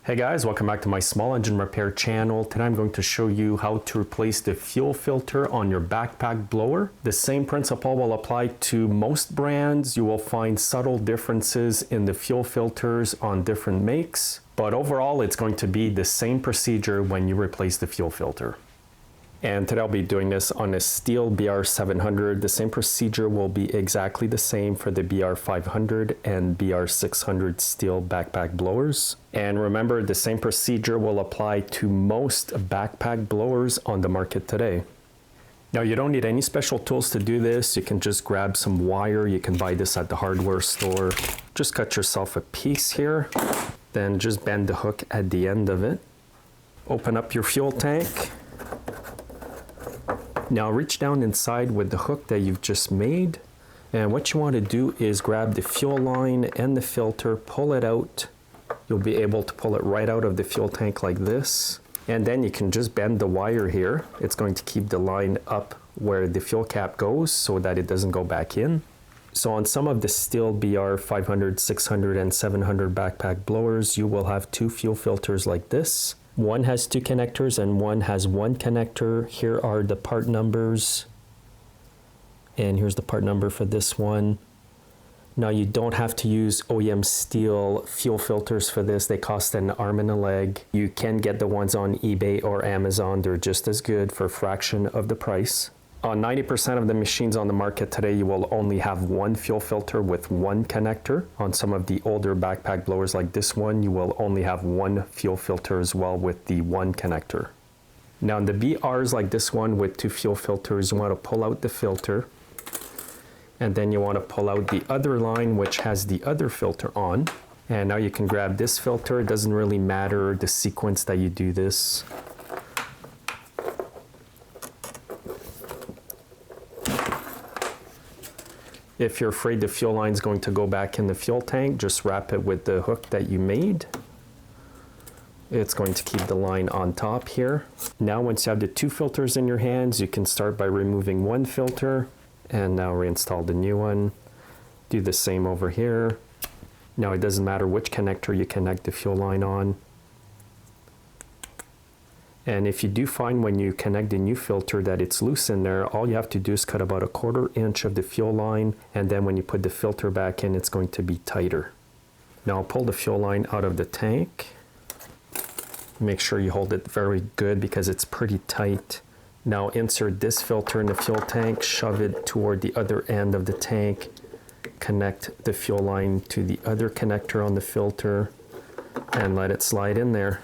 Hey guys, welcome back to my small engine repair channel. Today I'm going to show you how to replace the fuel filter on your backpack blower. The same principle will apply to most brands. You will find subtle differences in the fuel filters on different makes, but overall it's going to be the same procedure when you replace the fuel filter. And today I'll be doing this on a Stihl BR700. The same procedure will be exactly the same for the BR500 and BR600 Stihl backpack blowers. And remember, the same procedure will apply to most backpack blowers on the market today. Now you don't need any special tools to do this. You can just grab some wire. You can buy this at the hardware store. Just cut yourself a piece here. Then just bend the hook at the end of it. Open up your fuel tank. Now reach down inside with the hook that you've just made, and what you want to do is grab the fuel line and the filter, pull it out. You'll be able to pull it right out of the fuel tank like this, and then you can just bend the wire here. It's going to keep the line up where the fuel cap goes so that it doesn't go back in. So on some of the Stihl BR500, 600 and 700 backpack blowers, you will have two fuel filters like this. One has two connectors and one has one connector. Here are the part numbers. And here's the part number for this one. Now you don't have to use OEM Stihl fuel filters for this. They cost an arm and a leg. You can get the ones on eBay or Amazon. They're just as good for a fraction of the price. On 90% of the machines on the market today, you will only have one fuel filter with one connector. On some of the older backpack blowers like this one, you will only have one fuel filter as well with the one connector. Now in the BRs like this one with two fuel filters, you want to pull out the filter, and then you want to pull out the other line which has the other filter on. And now you can grab this filter. It doesn't really matter the sequence that you do this. If you're afraid the fuel line is going to go back in the fuel tank, just wrap it with the hook that you made. It's going to keep the line on top here. Now once you have the two filters in your hands, you can start by removing one filter and now reinstall the new one. Do the same over here. Now it doesn't matter which connector you connect the fuel line on. And if you do find when you connect the new filter that it's loose in there, all you have to do is cut about 1/4 inch of the fuel line, and then when you put the filter back in, it's going to be tighter. Now pull the fuel line out of the tank. Make sure you hold it very good because it's pretty tight. Now insert this filter in the fuel tank, shove it toward the other end of the tank, connect the fuel line to the other connector on the filter, and let it slide in there.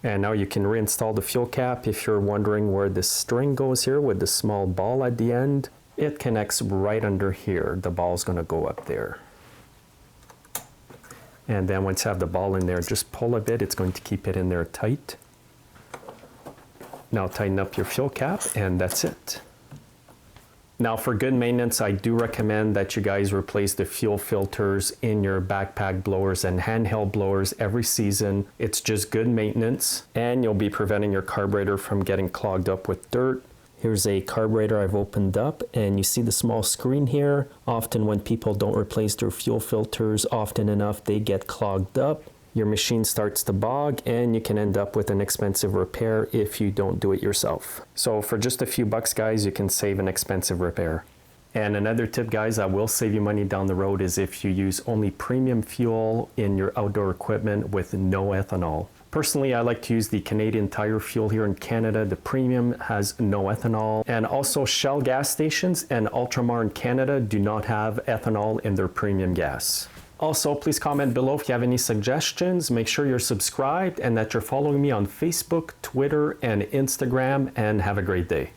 And now you can reinstall the fuel cap. If you're wondering where the string goes here with the small ball at the end, it connects right under here. The ball's going to go up there. And then once you have the ball in there, just pull a bit. It's going to keep it in there tight. Now tighten up your fuel cap, and that's it. Now for good maintenance, I do recommend that you guys replace the fuel filters in your backpack blowers and handheld blowers every season. It's just good maintenance, and you'll be preventing your carburetor from getting clogged up with dirt. Here's a carburetor I've opened up, and you see the small screen here. Often when people don't replace their fuel filters often enough, they get clogged up. Your machine starts to bog, and you can end up with an expensive repair if you don't do it yourself. So for just a few bucks, guys, you can save an expensive repair. And another tip, guys, that will save you money down the road is if you use only premium fuel in your outdoor equipment with no ethanol. Personally, I like to use the Canadian Tire fuel here in Canada. The premium has no ethanol. And also Shell gas stations and Ultramar in Canada do not have ethanol in their premium gas. Also, please comment below if you have any suggestions. Make sure you're subscribed and that you're following me on Facebook, Twitter, and Instagram, and have a great day.